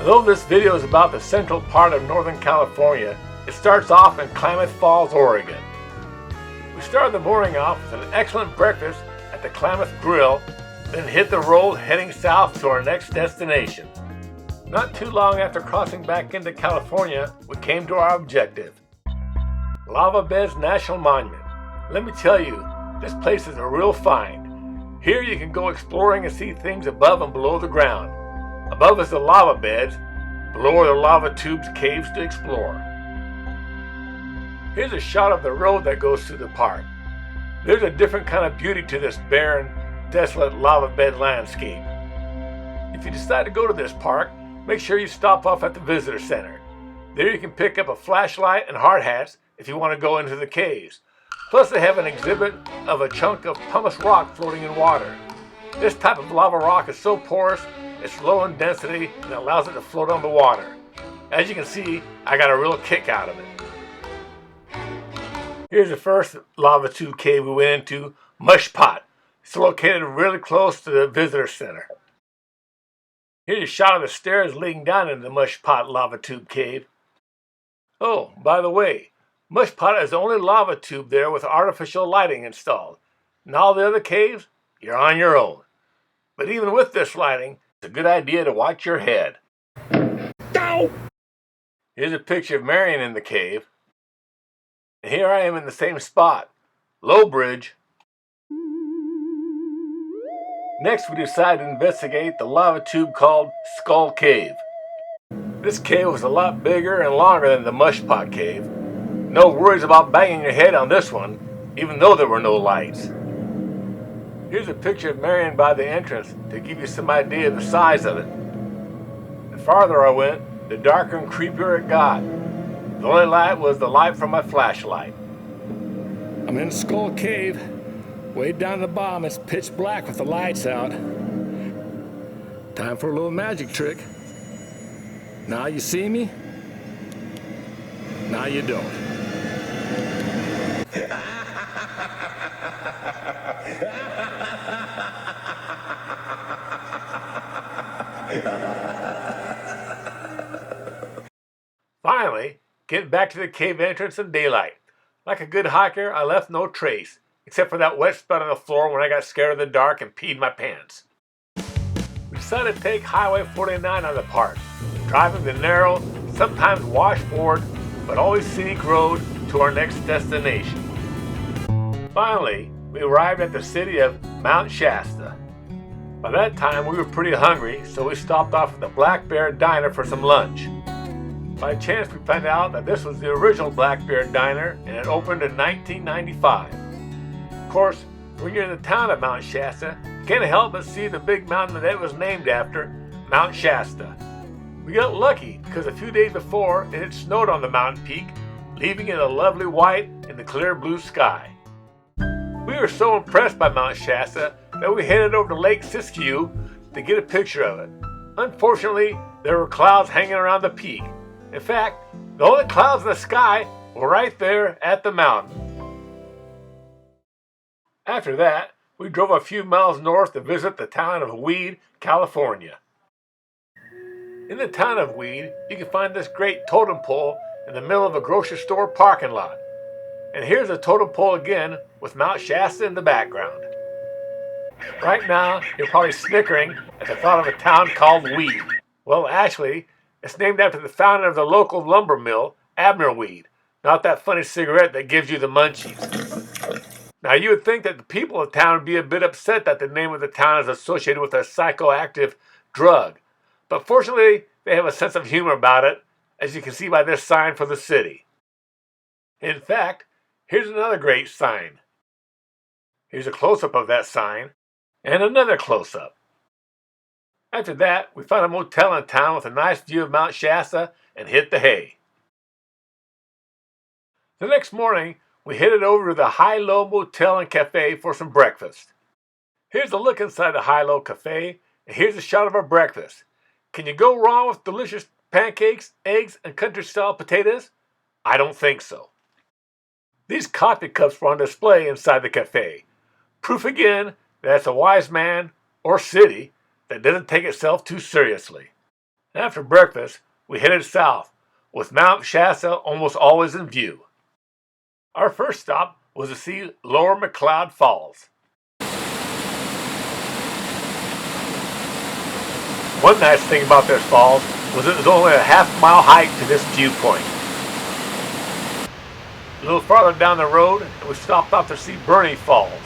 Although this video is about the central part of Northern California, it starts off in Klamath Falls, Oregon. We started the morning off with an excellent breakfast at the Klamath Grill, then hit the road heading south to our next destination. Not too long after crossing back into California, we came to our objective, Lava Beds National Monument. Let me tell you, this place is a real find. Here you can go exploring and see things above and below the ground. Above is the lava beds, below are the lava tubes caves to explore. Here's a shot of the road that goes through the park. There's a different kind of beauty to this barren, desolate lava bed landscape. If you decide to go to this park, make sure you stop off at the visitor center. There you can pick up a flashlight and hard hats if you want to go into the caves. Plus they have an exhibit of a chunk of pumice rock floating in water. This type of lava rock is so porous, it's low in density and allows it to float on the water. As you can see, I got a real kick out of it. Here's the first lava tube cave we went into, Mush Pot. It's located really close to the visitor center. Here's a shot of the stairs leading down into the Mush Pot lava tube cave. Oh, by the way, Mush Pot is the only lava tube there with artificial lighting installed. In all the other caves, you're on your own. But even with this lighting, it's a good idea to watch your head. Ow! Here's a picture of Marion in the cave. And here I am in the same spot, Low Bridge. Next we decided to investigate the lava tube called Skull Cave. This cave was a lot bigger and longer than the Mush Pot cave. No worries about banging your head on this one, even though there were no lights. Here's a picture of Marion by the entrance to give you some idea of the size of it. The farther I went, the darker and creepier it got. The only light was the light from my flashlight. I'm in Skull Cave. Way down the bottom, it's pitch black with the lights out. Time for a little magic trick. Now you see me. Now you don't. Finally, getting back to the cave entrance in daylight. Like a good hiker, I left no trace, except for that wet spot on the floor when I got scared of the dark and peed my pants. We decided to take Highway 49 on the park, driving the narrow, sometimes washboard, but always scenic road to our next destination. Finally, we arrived at the city of Mount Shasta. By that time, we were pretty hungry, so we stopped off at the Black Bear Diner for some lunch. By chance, we found out that this was the original Black Bear Diner, and it opened in 1995. Of course, when you're in the town of Mount Shasta, you can't help but see the big mountain that it was named after, Mount Shasta. We got lucky because a few days before it had snowed on the mountain peak, leaving it a lovely white in the clear blue sky. We were so impressed by Mount Shasta that we headed over to Lake Siskiyou to get a picture of it. Unfortunately, there were clouds hanging around the peak. In fact, the only clouds in the sky were right there at the mountain. After that, we drove a few miles north to visit the town of Weed, California. In the town of Weed, you can find this great totem pole in the middle of a grocery store parking lot. And here's the totem pole again with Mount Shasta in the background. Right now, you're probably snickering at the thought of a town called Weed. Well, actually, it's named after the founder of the local lumber mill, Abner Weed, not that funny cigarette that gives you the munchies. Now, you would think that the people of town would be a bit upset that the name of the town is associated with a psychoactive drug. But fortunately, they have a sense of humor about it, as you can see by this sign for the city. In fact, here's another great sign. Here's a close-up of that sign, and another close-up. After that, we found a motel in town with a nice view of Mount Shasta and hit the hay. The next morning, we headed over to the High-Low Motel and Cafe for some breakfast. Here's a look inside the High-Low Cafe, and here's a shot of our breakfast. Can you go wrong with delicious pancakes, eggs, and country-style potatoes? I don't think so. These coffee cups were on display inside the cafe. Proof again that it's a wise man, or city, that doesn't take itself too seriously. After breakfast, we headed south, with Mount Shasta almost always in view. Our first stop was to see Lower McCloud Falls. One nice thing about this falls was it was only a half-mile hike to this viewpoint. A little farther down the road, we stopped off to see Bernie Falls.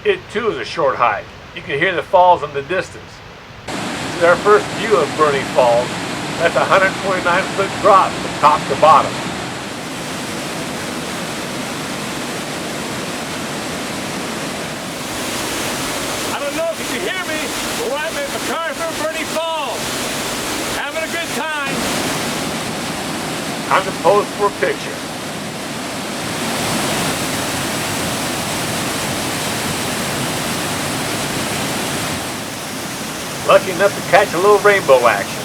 It too is a short hike. You can hear the falls in the distance. This is our first view of Bernie Falls. That's a 129-foot drop from top to bottom. I don't know if you can hear me, but we're at MacArthur Bernie Falls. Having a good time. Time to pose for a picture. Lucky enough to catch a little rainbow action.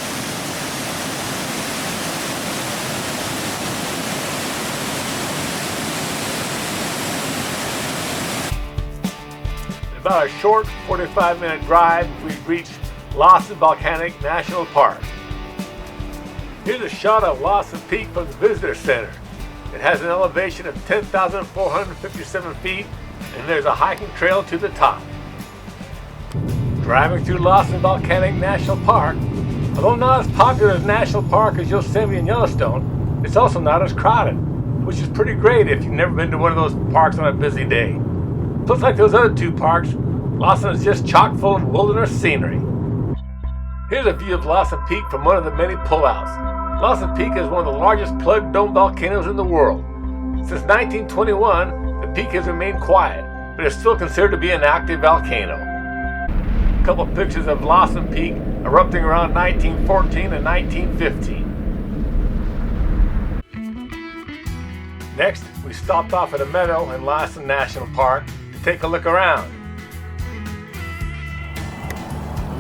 About a short 45-minute drive, we've reached Lassen Volcanic National Park. Here's a shot of Lassen Peak from the Visitor Center. It has an elevation of 10,457 feet, and there's a hiking trail to the top. Driving through Lassen Volcanic National Park, although not as popular as National Park as Yosemite and Yellowstone, it's also not as crowded, which is pretty great if you've never been to one of those parks on a busy day. Plus, like those other two parks, Lassen is just chock full of wilderness scenery. Here's a view of Lassen Peak from one of the many pullouts. Lassen Peak is one of the largest plug dome volcanoes in the world. Since 1921, the peak has remained quiet, but is still considered to be an active volcano. A couple pictures of Lassen Peak erupting around 1914 and 1915. Next, we stopped off at a meadow in Lassen National Park to take a look around.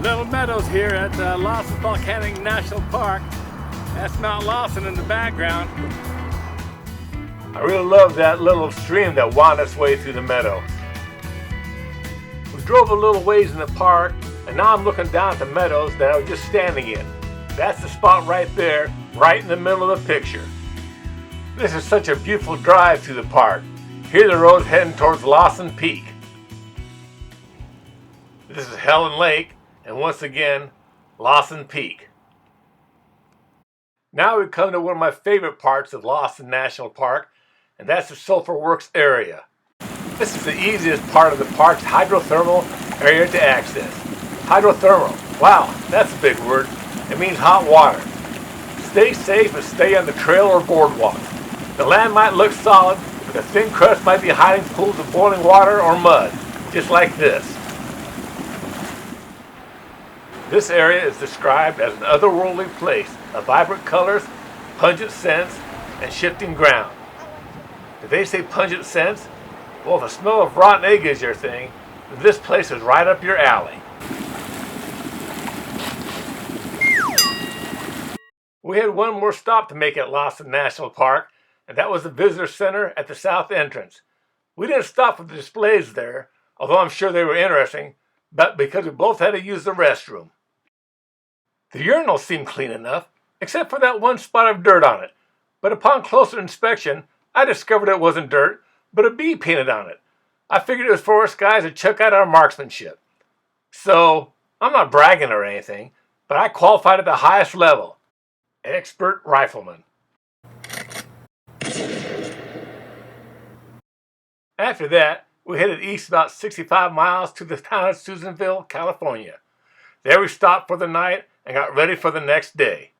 Little meadows here at Lassen Volcanic National Park. That's Mount Lassen in the background. I really love that little stream that wound its way through the meadow. We drove a little ways in the park, and now I'm looking down at the meadows that I was just standing in. That's the spot right there, right in the middle of the picture. This is such a beautiful drive through the park. Here the road's heading towards Lassen Peak. This is Helen Lake, and once again, Lassen Peak. Now we come to one of my favorite parts of Lassen National Park, and that's the Sulphur Works area. This is the easiest part of the park's hydrothermal area to access. Hydrothermal, wow, that's a big word. It means hot water. Stay safe and stay on the trail or boardwalk. The land might look solid, but the thin crust might be hiding pools of boiling water or mud, just like this. This area is described as an otherworldly place of vibrant colors, pungent scents, and shifting ground. Did they say pungent scents? Well, if the smell of rotten egg is your thing, then this place is right up your alley. We had one more stop to make at Lassen National Park, and that was the Visitor Center at the south entrance. We didn't stop for the displays there, although I'm sure they were interesting, but because we both had to use the restroom. The urinal seemed clean enough, except for that one spot of dirt on it. But upon closer inspection, I discovered it wasn't dirt, but a bee painted on it. I figured it was for us guys to check out our marksmanship. So, I'm not bragging or anything, but I qualified at the highest level. Expert rifleman. After that, we headed east about 65 miles to the town of Susanville, California. There we stopped for the night and got ready for the next day.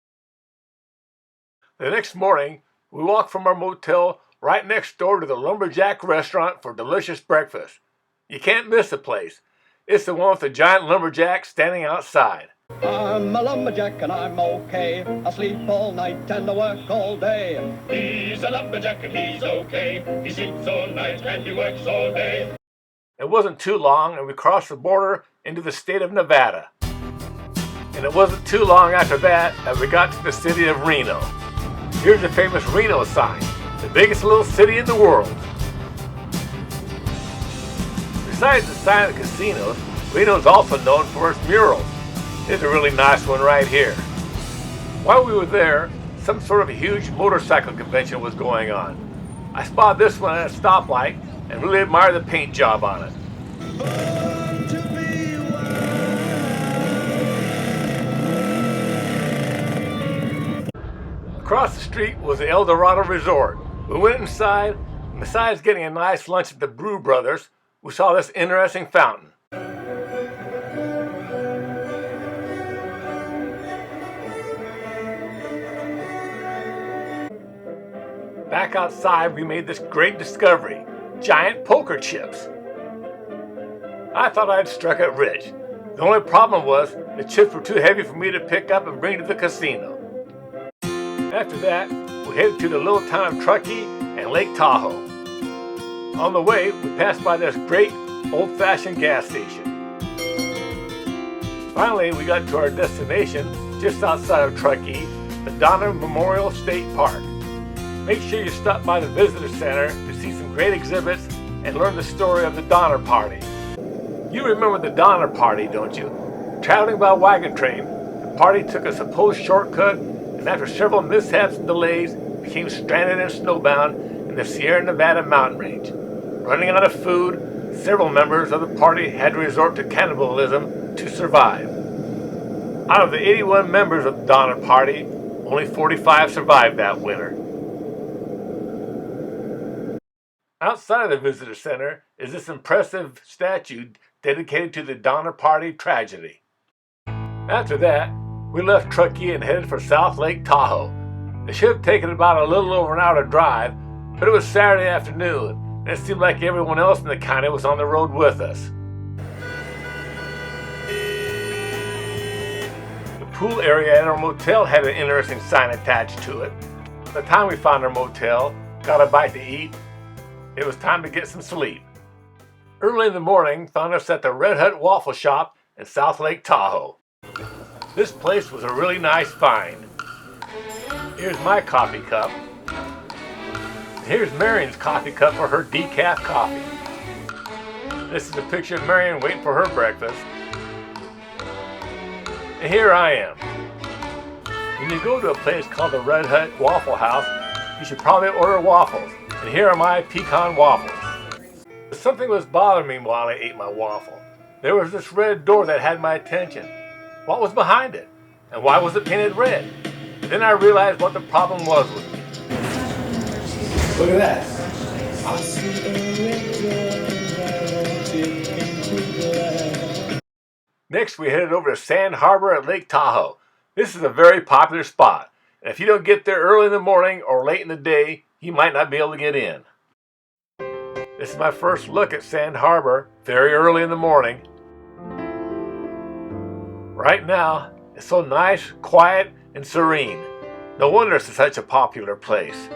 The next morning, we walked from our motel right next door to the Lumberjack restaurant for delicious breakfast. You can't miss the place. It's the one with the giant lumberjack standing outside. I'm a lumberjack and I'm okay. I sleep all night and I work all day. He's a lumberjack and he's okay. He sleeps all night and he works all day. It wasn't too long and we crossed the border into the state of Nevada. And it wasn't too long after that we got to the city of Reno. Here's the famous Reno sign, the biggest little city in the world. Besides the sign of casinos, Reno is also known for its murals. Here's a really nice one right here. While we were there, some sort of a huge motorcycle convention was going on. I spotted this one at a stoplight and really admired the paint job on it. Across the street was the El Dorado Resort. We went inside, and besides getting a nice lunch at the Brew Brothers, we saw this interesting fountain. Back outside, we made this great discovery: giant poker chips. I thought I'd struck it rich. The only problem was the chips were too heavy for me to pick up and bring to the casino. After that, we headed to the little town of Truckee and Lake Tahoe. On the way, we passed by this great old-fashioned gas station. Finally, we got to our destination just outside of Truckee, the Donner Memorial State Park. Make sure you stop by the visitor center to see some great exhibits and learn the story of the Donner Party. You remember the Donner Party, don't you? Traveling by wagon train, the party took a supposed shortcut, and after several mishaps and delays, became stranded and snowbound in the Sierra Nevada mountain range. Running out of food, several members of the party had to resort to cannibalism to survive. Out of the 81 members of the Donner Party, only 45 survived that winter. Outside of the visitor center is this impressive statue dedicated to the Donner Party tragedy. After that, we left Truckee and headed for South Lake Tahoe. It should have taken about a little over an hour to drive, but it was Saturday afternoon, and it seemed like everyone else in the county was on the road with us. The pool area at our motel had an interesting sign attached to it. By the time we found our motel, got a bite to eat, it was time to get some sleep. Early in the morning, found us at the Red Hut Waffle Shop in South Lake Tahoe. This place was a really nice find. Here's my coffee cup. Here's Marion's coffee cup for her decaf coffee. This is a picture of Marion waiting for her breakfast. And here I am. When you go to a place called the Red Hut Waffle House, you should probably order waffles. And here are my pecan waffles. Something was bothering me while I ate my waffle. There was this red door that had my attention. What was behind it? And why was it painted red? And then I realized what the problem was with me. Look at that. Next, we headed over to Sand Harbor at Lake Tahoe. This is a very popular spot. And if you don't get there early in the morning or late in the day, you might not be able to get in. This is my first look at Sand Harbor, very early in the morning. Right now, it's so nice, quiet, and serene. No wonder it's such a popular place.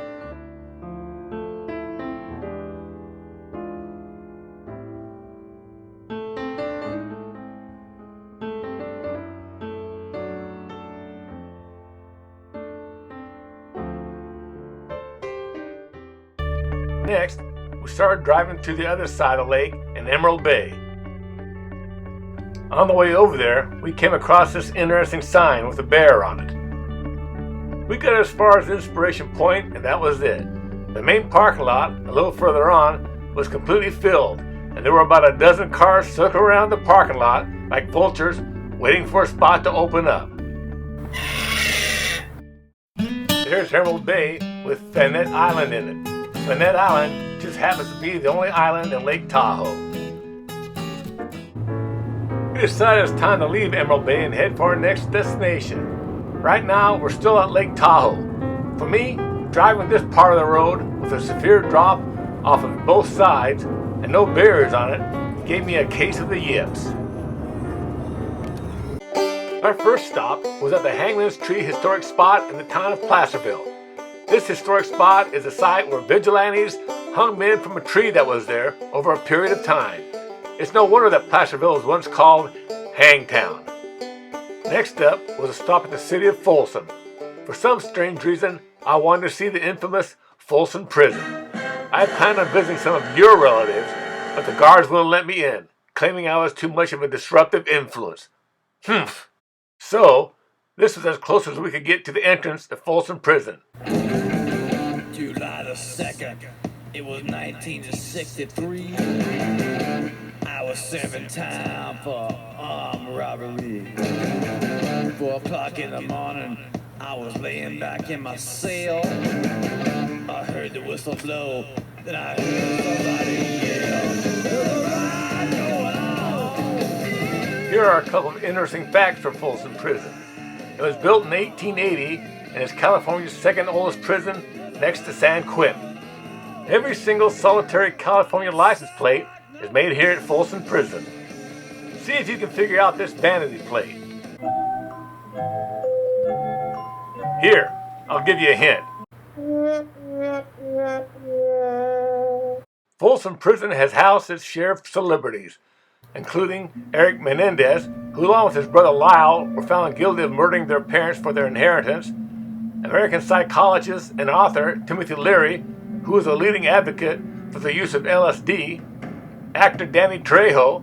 Next, we started driving to the other side of the lake in Emerald Bay. On the way over there, we came across this interesting sign with a bear on it. We got as far as Inspiration Point, and that was it. The main parking lot, a little further on, was completely filled, and there were about a dozen cars circling around the parking lot like vultures, waiting for a spot to open up. There's Emerald Bay with Fannette Island in it. Fannette Island just happens to be the only island in Lake Tahoe. We decided it's time to leave Emerald Bay and head for our next destination. Right now, we're still at Lake Tahoe. For me, driving this part of the road with a severe drop off of both sides and no barriers on it gave me a case of the yips. Our first stop was at the Hangman's Tree Historic Spot in the town of Placerville. This historic spot is a site where vigilantes hung men from a tree that was there over a period of time. It's no wonder that Placerville was once called Hangtown. Next up was a stop at the city of Folsom. For some strange reason, I wanted to see the infamous Folsom Prison. I had planned on visiting some of your relatives, but the guards wouldn't let me in, claiming I was too much of a disruptive influence. So, This was as close as we could get to the entrance to Folsom Prison. July the 2nd, it was 1963. I was serving time for armed robbery. 4 o'clock in the morning, I was laying back in my cell. I heard the whistle blow, then I heard somebody yell, "There's a riot going on!" Here are a couple of interesting facts for Folsom Prison. It was built in 1880 and is California's second oldest prison next to San Quentin. Every single solitary California license plate is made here at Folsom Prison. See if you can figure out this vanity plate. Here, I'll give you a hint. Folsom Prison has housed its share of celebrities, including Eric Menendez, who along with his brother Lyle were found guilty of murdering their parents for their inheritance, American psychologist and author Timothy Leary, who was a leading advocate for the use of LSD, actor Danny Trejo,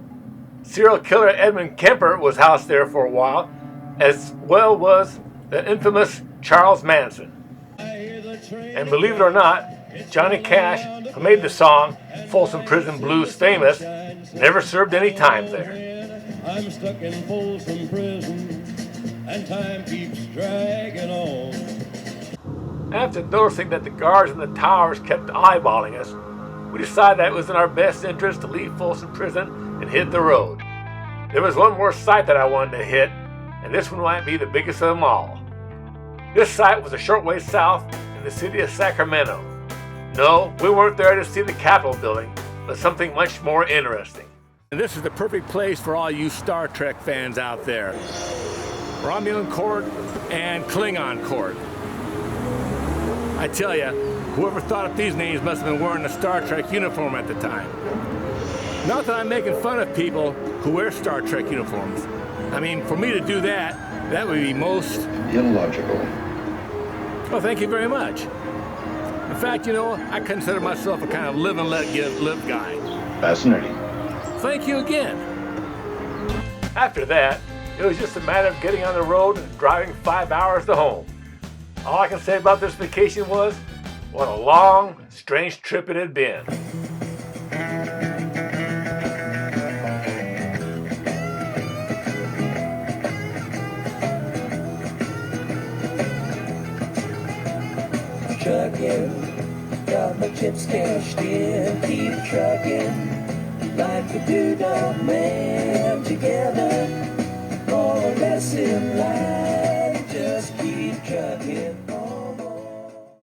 serial killer Edmund Kemper was housed there for a while, as well was the infamous Charles Manson. And believe it or not, Johnny Cash, who made the song Folsom Prison Blues famous, never served any time there. I'm stuck in Folsom Prison, and time keeps dragging on. After noticing that the guards in the towers kept eyeballing us, we decided that it was in our best interest to leave Folsom Prison and hit the road. There was one more site that I wanted to hit, and this one might be the biggest of them all. This site was a short way south in the city of Sacramento. No, we weren't there to see the Capitol building, but something much more interesting. And this is the perfect place for all you Star Trek fans out there. Romulan Court and Klingon Court. I tell you, whoever thought of these names must have been wearing a Star Trek uniform at the time. Not that I'm making fun of people who wear Star Trek uniforms. I mean, for me to do that, that would be most illogical. Well, thank you very much. In fact, you know, I consider myself a kind of live and let live guy. Fascinating. Thank you again. After that, it was just a matter of getting on the road and driving 5 hours to home. All I can say about this vacation was, what a long, strange trip it had been. Trucking, got my chips cashed in, keep trucking, like the Doodah Man together.